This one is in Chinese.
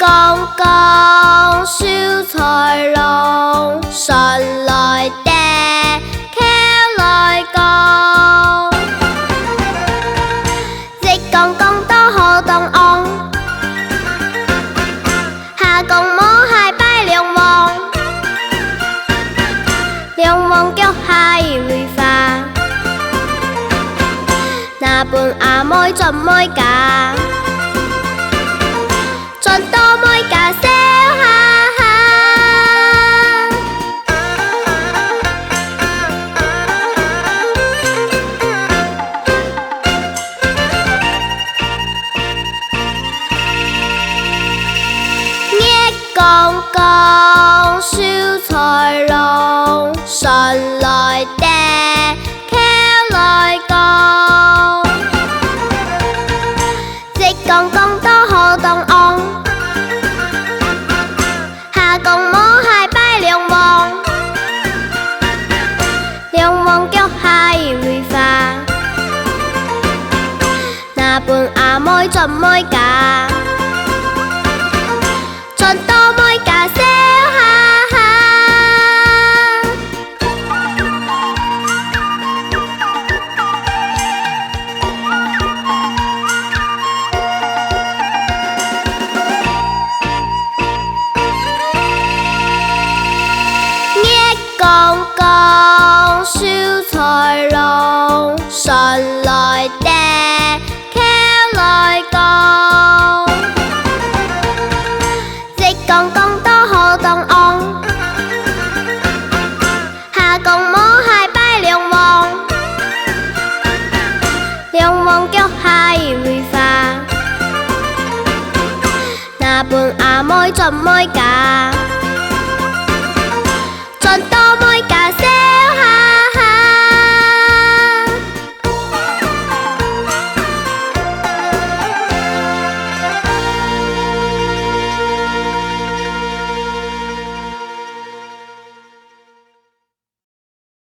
剛剛燒菜籠，順來的茄來講，熱剛剛多好凍昂，下共摸蟹拜兩王，兩王腳蟹會化，那半阿妹盡妹架。盡多妹架燒下熱剛剛燒菜籠，順來的茄來講，熱剛剛多好凍昂。共摸蟹拜兩王，兩王腳蟹會化，那半阿妹盡妹架，盡多妹架燒下剛剛燒菜籠，順來的茄來講，熱剛剛多好凍昂，下共摸蟹拜兩王，兩王腳蟹會化，那半阿妹盡妹架。